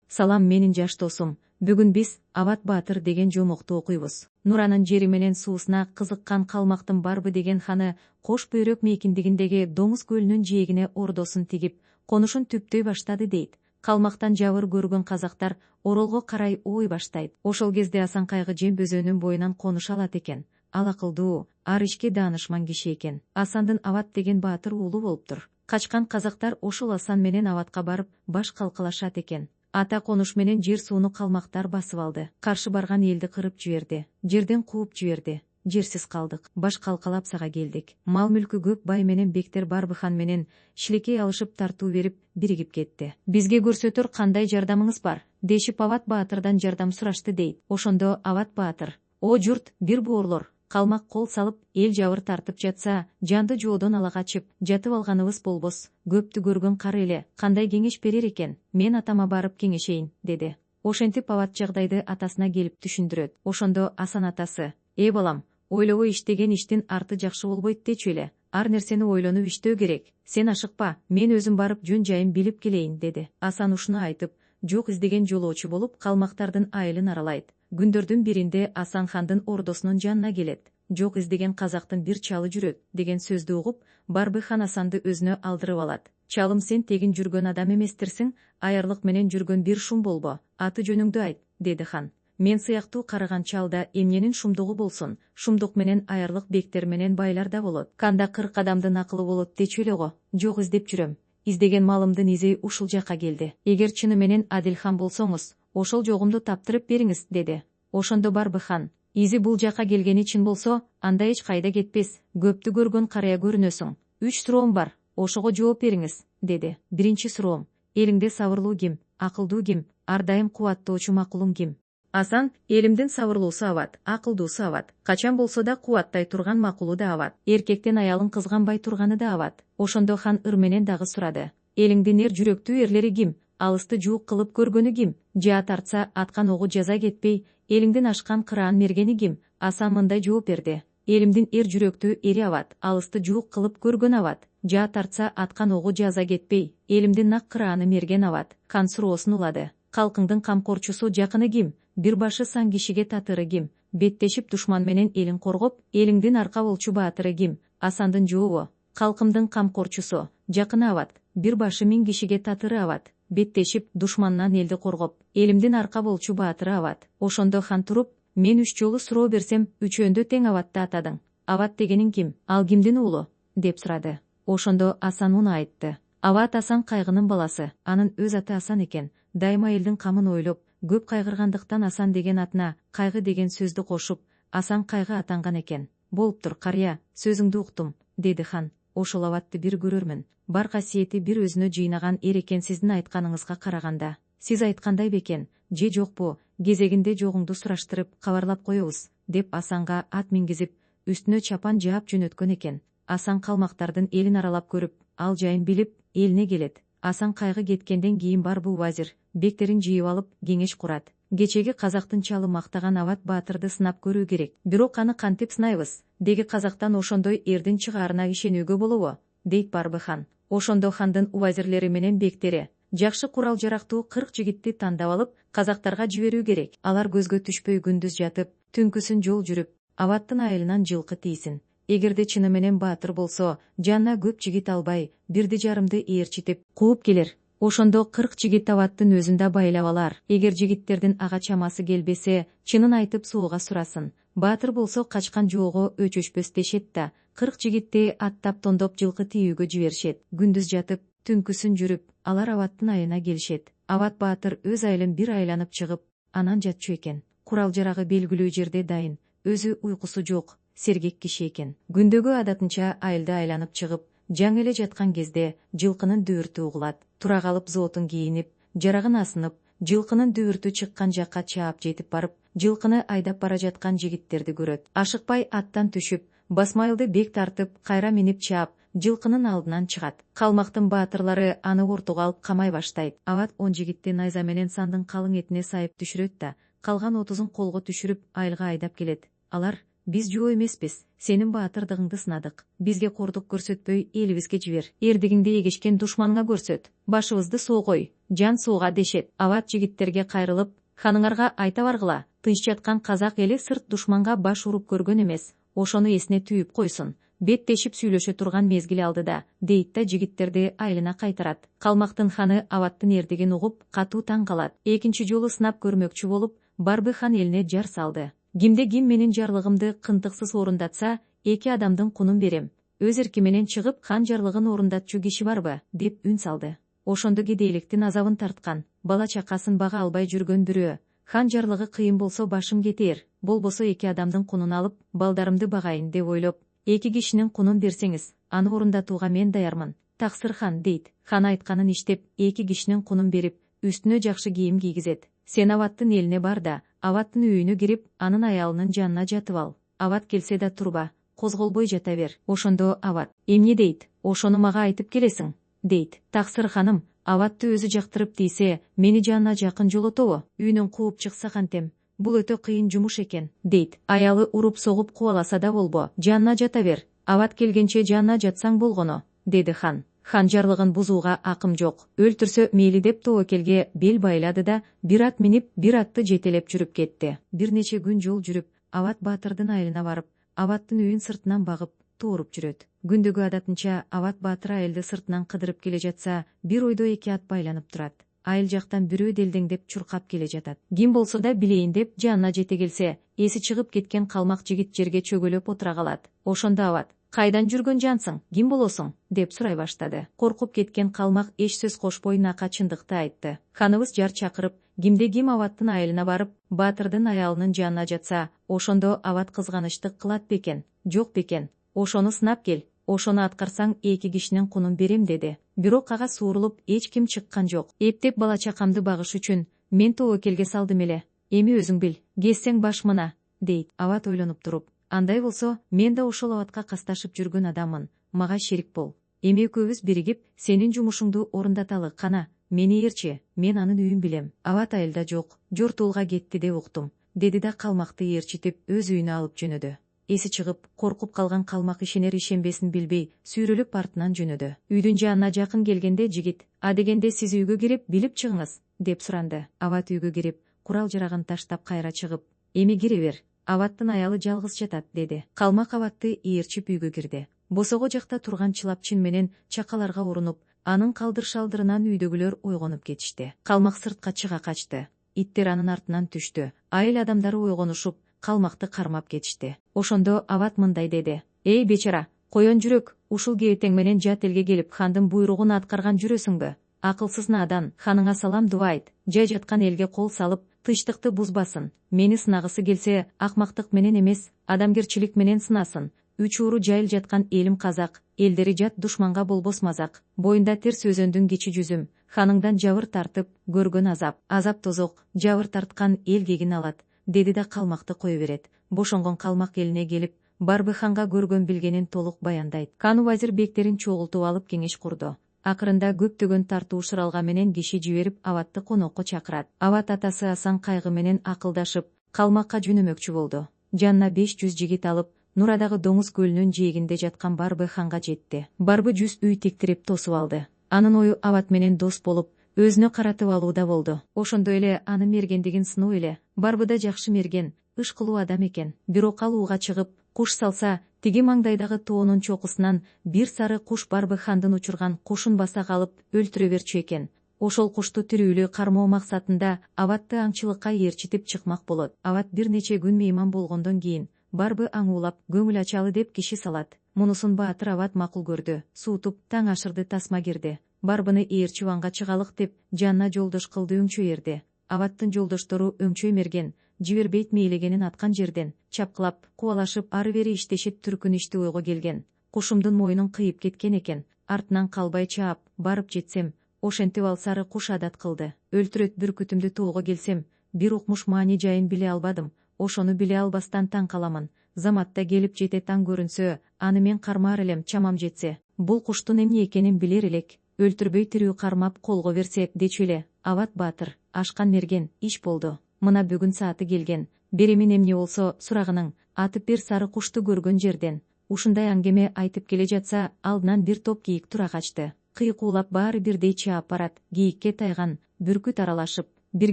Салам, менин жаш досум. Бүгүн биз Ават Баатыр деген жомокту окуйбуз. Нуранын жери менен суусуна кызыккан калмактын барбы деген ханы Кош бөйрөк мейкиндигиндеги Доңуз көлүнүн жээгине ордосун тигип, конушун түптөй баштады дейт. Калмактан жабыр көргөн казактар Оролго карай ой баштайт. Ошол кезде Асан Кайгы Жем бөзөнүн боюнан конуш алат экен. Ал акылдуу, ар ишке даанышман киши экен. Асандын Ават деген баатыр уулу болуптур. Качкан казактар ошол Асан менен Аватка барып баш калкалашат экен. Ата конуш менен жер сууну калмактар басып алды. Каршы барган элди кырып жиберди. Жерден кууп жиберди. Жерсиз калдык. Баш калкалап сага келдик. Мал мүлкү көп бай менен бектер Барбыхан менен шилекей алышып тартуу берип биригип кетти. Бизге көрсөтөр кандай жардамыңыз бар? Дешип Ават Баатырдан жардам сурашты дейт. Ошондо Ават Баатыр: "О журт, бир боорлор, калмак кол салып, эл жабыр тартып жатса, жанды жоодон ала качып, жатып алганыбыз болбос. Көптү көргөн кары эле, кандай кеңеш берер экен? Мен атама барып кеңешейин", деди. Ошентип Ават жагдайды атасына келип түшүндүрөт. Ошондо Асан атасы: балам, ойлобой иштеген иштин арты жакшы болбойт дечү эле. Ар нерсени ойлонуп иштөө керек. Сен ашыкпа, мен өзүм барып жөн жайын билип келейин", деди. Асан ушуну айтып, жок издеген жолоочу болуп калмактардын айылын аралайт. Күндөрдүн биринде Асан хандын ордосунун жанына келет. Жок издеген казактын бир чалы жүрөт деген сөздү угуп, Барбыхан Асанды өзүнө алдырып алат. "Чалым, сен тегин жүргөн адам эместирсиң, аярлык менен жүргөн бир шум болбо. Аты жөнүңдү айт", деди хан. "Мен сыяктуу карыган чалда эмненин шумдугу болсун? Шумдук менен аярлык бектер менен байлар да болот. Канда 40 адамдын акылы болот дечү эле го. Жок издеп жүрөм. Издеген малымдын изи ушул жака келди. Эгер чыны менен адил хан болсоңуз, ошол жогумду таптырып бериңиз", деди. Ошондо Барбыхан: "Изи бул жака келгени чын болсо, анда эч кайда кетпес. Көптү көргөн карыя көрүнөсүң. 3 суроом бар, ошого жооп бериңиз", деди. Биринчи суроом: элиңде сабырлуу ким, акылдуу ким, ар дайым кубаттоочу макулуң ким? Асан: элимдин сабырлуусу Ават, акылдуусу Ават. Качан болсо да кубаттай турган макулу да Ават. Эркектен аялын кызганбай турганы да Ават. Ошондо хан ыр менен дагы сурады: элиңдин эр жүрөктүү эрлери ким? Алысты жуук кылып көргөнү ким? Жаа тартса аткан огу жаза кетпей, элиңдин ашкан кыраан мергени ким? Асан мындай жооп берди: элимдин эр жүрөктүү эри Ават, алысты жуук кылып көргөн Ават. Жаа тартса аткан огу жаза кетпей, элимдин нак кырааны мерген Ават. Хан суроосун улады: калкыңдын камкорчусу жакыны ким? Бир башы сан кишиге татыры ким? Беттешип душман менен элин коргоп, элиңдин арка болчу баатыры ким? Асандын жообу: калкымдын камкорчусу, жакыны Ават, бир башы 1000 кишиге татыры Ават. Беттешип душманнан элди коргоп, элимдин арка болчу баатыры Ават. Ошондо хан туруп: мен 3 жолу суроо берсем, үчөөндө тең Аватты атадың. Ават дегениң ким? Ал кимдин уулу? Деп сурады. Ошондо Асан муну айтты: Ават Асан Кайгынын баласы, анын өз аты Асан экен. Дайыма элдин камын ойлоп, көп кайгыргандыктан Асан деген атына Кайгы деген сөздү кошуп, Асан Кайгы атанган экен. Болуптур, карыя, сөзүңдү уктум, деди хан. Ошол Аватты бир көрөрмүн. Бар касиети бир өзүнө жыйнаган эр экен сиздин айтканыңызга караганда. Сиз айткандай бекен, же жокпу, кезегинде жогуңду сураштырып кабарлап коебуз, деп Асанга ат мингизип, үстүнө чапан жаап жөнөткөн экен. Асан калмактардын элин аралап көрүп, ал жайын билип, элине келет. Асан Кайгы кеткенден кийин барбы убазир, бектерин жыйып алып, кеңеш курат. Кечеги казактын чалы мактаган Ават Баатырды сынап көрүү керек. Бирок аны кантип сынайбыз? Деги казактан ошондой эрдин чыгаарына ишенүүгө болобу? Дейт Барбыхан. Ошондо хандын убазирлери менен бектери жакшы курал жарактуу 40 жигитти тандап алып, казактарга жиберүү керек. Алар көзгө түшпөй күндүз жатып, түнкүсүн жол жүрүп, Аваттын айылынан жылкы тийсин. Эгерде чыны менен баатыр болсо, жанына көп жигит албай, бирди жарымды ээрчитип, кууп келер. Ошондо 40 жигит Аваттын өзүндө байлап алар. Эгер жигиттердин ага чамасы келбесе, чынын айтып сууга сурасын. Баатыр болсо качкан жоого өчөшпөс дешет да, 40 жигитти аттап тондоп жылкы тийүүгө жиберишет. Күндүз жатып, түнкүсүн жүрүп, алар Аваттын айына келишет. Ават Баатыр өз айылын бир айланып чыгып, анан жатчу экен. Курал жарагы белгилүү жерде дайын, өзү уйкусу жок, сергек киши экен. Күндөгү адатынча айылды айланып чыгып, жаңы эле жаткан кезде жылкынын дүбүртү угулат. Тура калып зоотун кийинип, жарагын асынып, жылкынын дүбүртү чыккан жакка чаап жетип барып, жылкыны айдап бара жаткан жигиттерди көрөт. Ашыкпай аттан түшүп, басмайылды бек тартып, кайра минип чаап, жылкынын алдынан чыгат. Калмактын баатырлары аны ортого алып камай баштайт. Ават 10 жигитти найза менен сандын калың этине сайып түшүрөт да, калган 30-ун колго түшүрүп айылга айдап келет. Алар биз жөө эмеспиз. Сенин баатырдыгыңды сынадык. Бизге кордук көрсөтпөй элибизге жибер. Эрдигиңди эгешкен душманга көрсөт. Башыбызды соогой. Жан сууга дешет. Ават жигиттерге кайрылып, ханыңарга айта баргыла. Тынч жаткан казак эли сырт душманга баш уруп көргөн эмес. Ошону эсине түйүп койсун. Беттешип сүйлөшө турган мезгил алды да, дейт да жигиттерди айылына кайтарат. Калмактын ханы Аваттын эрдигин угуп, катуу таң калат. Экинчи жолу сынап көрмөкчү болуп, Барбы хан элине жар салды. Кимде ким менин жарлыгымды кынтыксыз орундатса, 2 адамдын кунун берем. Өз эрки менен чыгып, хан жарлыгын орундатчу киши барбы, деп үн салды. Ошондо кедейликтин азабын тарткан, бала чакасын бага албай жүргөн бирөө. Хан жарлыгы кыйын болсо башым кетер, болбосо 2 адамдын кунун алып, балдарымды багайын деп ойлоп, 2 кишинин кунун берсеңиз, аны орундатууга мен даярмын. Таксыр хан дейт. Хан айтканын иштеп, 2 кишинин кунун берип, үстүнө жакшы кийим кийгизет. Сен Аваттын элине бар да, Аваттын үйүнө кирип, анын аялынын жанына жатып ал. Ават келсе да турба, козголбой жата бер. Ошондо Ават, эмне дейт? Ошону мага айтып келесиң, дейт. Таксыр ханым, Аватты өзү жактырып тийсе, мени жанына жакын жолотобу? Үйүнөн кууп чыкса кантем? Бул өтө кыйын жумуш экен, дейт. Аялы уруп согуп кубаласа да болбо, жанына жата бер. Ават келгенче жанына жатсаң болгону, деди хан. Хан жарлыгын бузууга акым жок. Өлтүрсө мейли деп тобокелге бел байлады да, бир ат минип, бир атты жетелеп жүрүп кетти. Бир нече күн жол жүрүп, Ават баатырдын айылына барып, Аваттын үйүн сыртынан багып, тооруп жүрөт. Күндөгү адатынча Ават баатыр айылды сыртынан кыдырып келе жатса, бир ойдо 2 ат байланып турат. Айыл жактан бирөө делдеңдеп чуркап келе жатат. Ким болсо да билейин деп жанына жете келсе, эси чыгып кеткен калмак жигит жерге чөгөлөп отура калат. Ошондо Ават, кайдан жүргөн жансың, ким болосуң, деп сурай баштады. Коркуп кеткен калмак эч сөз кошпой нака чындыкты айтты. Ханыбыз жар чакырып, кимде ким Аваттын айылына барып, баатырдын аялынын жанына жатса, ошондо Ават кызганычтык кылат бекен, жок бекен. Ошону сынап кел. Ошону аткарсаң 2 кишинин кунун берем, деди. Бирок ага суурулуп эч ким чыккан жок. Эптеп бала чакамды багыш үчүн мен тобокелге салдым эле. Эми өзүң бил, кессең баш мына, дейт. Ават ойлонуп туруп, андай болсо, мен да ошол Аватка касташып жүргөн адаммын. Мага шерик бол. Эми экөөбүз биригип, сенин жумушуңду орундаталы. Кана, мени ээрчи, мен анын үйүн билем. Ават айылда жок, жортуулга кетти деп уктум, деди да калмакты ээрчитип өз үйүнө алып жөнөдү. Эси чыгып, коркуп калган калмак ишенер-ишенбесин билбей, сүйрөлүп артынан жөнөдү. Үйдүн жанына жакын келгенде жигит, адегенде сиз үйгө кирип билип чыгыңыз, деп суранды. Ават үйгө кирип, курал жарагын таштап кайра чыгып, эми кире бер. Аваттын аялы жалгыз жатат, деди. Калмак Аватты ээрчип үйгө кирди. Босого жакта турган чылапчын менен чакаларга урунуп, анын калдыр-шалдырынан үйдөгүлөр ойгонуп кетишти. Калмак сыртка чыга качты. Иттер анын артынан түштү. Айыл адамдары ойгонушуп, калмакты кармап кетишти. Ошондо Ават мындай деди. Эй бечара, коен жүрөк, ушул кебетең менен жат элге келип хандын буйругун аткарган жүрөсүңбү? Акылсыз надан, ханыңа салам дуа айт. Жай жаткан элге кол салып, тынчтыкты бузбасын. Мени сынагысы келсе, акмактык менен эмес, адамгерчилик менен сынасын. Үч ууру жайыл жаткан элим казак, элдери жат душманга болбос мазак. Боюнда терс өзөндүн кичи жүзүм, ханыңдан жабыр тартып, көргөн азап тозок, жабыр тарткан эл кегин алат, деди да калмакты кое берет. Бошонгон калмак элине келип, Барбы ханга көргөн билгенин толук баяндайт. Кану вазир бектерин чогултуп алып кеңеш курду. Акырында көптөгөн тартуу шыралга менен киши жиберип Аватты конокко чакырат. Ават атасы Асан кайгы менен акылдашып, калмакка жөнөмөкчү болду. Жанына 500 жигит алып, Нурадагы Доңуз көлүнүн жээгинде жаткан Барбы ханга жетти. Барбы 100 үй тектирип тосуп алды. Анын ою Ават менен дос болуп, өзүнө каратып алууда болду. Ошондой эле анын мергендигин сыноо эле. Барбы да жакшы мерген, иш кылуу адам экен. Бирок ал ууга чыгып, куш салса, тиги маңдайдагы тоонун чокусунан бир сары куш Барбы хандын учурган кушун баса калып өлтүрө берчү экен. Ошол кушту тирүүлүү кармоо максатында Аватты аңчылыкка ээрчитип чыкмак болот. Ават бир нече күн мейман болгондон кийин Барбы аңуулап көңүл ачалы деп киши салат. Мунусун баатыр Ават макул көрдү. Суутуп таң ашырды, тасма кирди. Барбыны ээрчип аңга чыгалык деп жанына жолдош кылды, өңчөй эрди. Аваттын жолдоштору өңчөй мерген, жибербейт мейлегенин аткан жерден чапкылап, кубалашып ары бери иштешип түркүнүштү ойго келген. Кушумдун моюнун кыйып кеткен экен. Артынан калбай чаап, барып жетсем, ошентип ал сары куш адат кылды. Өлтүрөт бүркүтүмдү тоого келсем, бир укмуш маани жайын биле албадым. Ошону биле албастан таң каламын. Заматта келип жете таң көрүнсө, аны мен кармаар элем, чамам жетсе. Бул куштун эмне экенин билер элек. Өлтүрбөй тирүү кармап колго берсе, дечү эле. Ават баатыр, ашкан мерген, иш болду. Мына бүгүн сааты келген. Беремин эмне болсо сурагының, атып бир сары кушту көргөн жерден. Ушундай аңгеме айтып келе жатса, алдынан бир топ кийик тура качты. Кыйкуулап баары бирдей чаап барат. Кийикке тайган бүркүт аралашып, бир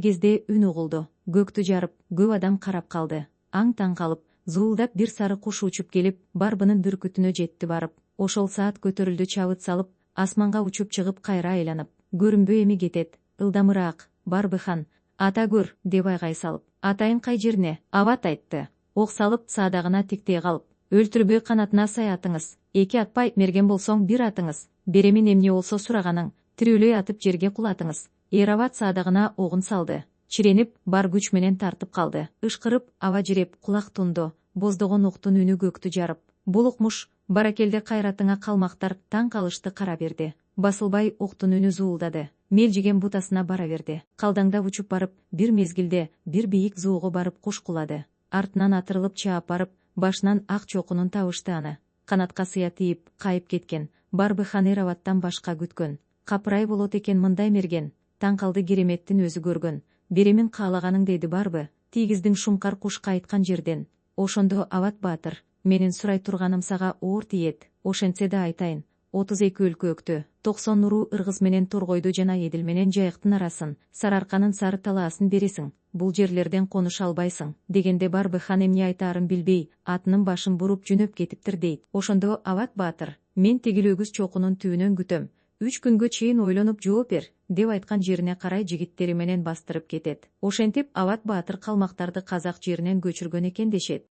кезде үн угулду. Көктү жарып, көп адам карап калды. Аң-таң калып, зуулдап бир сары куш учуп келип, барбынын бүркүтүнө жетти барып. Ошол саат көтөрүлдү, чабыт салып, асманга учуп чыгып кайра айланып. Көрүнбөй эми кетет. Ылдамыраак, Барбыхан, ата көр, деп айгай салып. Атайын кай жерине? Ават айтты. Ок салып, саадагына тиктей калып. Өлтүрбөй канатына сай атыңыз. Эки атпай, мерген болсоң бир атыңыз. Беремин эмне болсо сураганың. Тирүүлөй атып жерге кулатыңыз. Ават саадагына огун салды. Чиренип, бар күч менен тартып калды. Ышкырып, аба жиреп, кулак тунду. Боздогон октун үнү көктү жарып. Бул укмуш, баракелде кайратыңа калмактар таң калышты, кара берди. Басылбай октун үнү зуулдады. Мелжиген бутасына бара берди. Калдаңдап учуп барып, бир мезгилде бир бийик зоого барып куш кулады. Артынан атырылып чаап барып, башынан ак чокунун табышты аны. Канатка сыя тийип, кайып кеткен. Барбыхан Эраваттан башка күткөн. Капырай болот экен мындай мерген. Таң калды Кереметтин өзү көргөн. Беремин каалаганың, дейди Барбы, тийгиздин шумкар кушка айткан жерден. Ошондо Ават баатыр, менин сурай турганым сага оор тиет. Ошентсе да айтайын. 32 өлкө өктү, 90 нуру ыргыз менен торгойду жана Эдил менен Жайыктын арасын, Сарыарканын сары талаасын бересиң. Бул жерлерден конуша албайсың, дегенде Барбыхан эмне айтаарын билбей, атынын башын буруп жөнөп кетиптир, дейт. Ошондо Ават баатыр, мен тигил өгүз чокунун түбүнөн күтөм. 3 күнгө чейин ойлонуп жооп бер, деп айткан жерине карай жигиттери менен бастырып кетет. Ошентип Ават баатыр калмактарды казак жеринен көчүргөн экен дешет.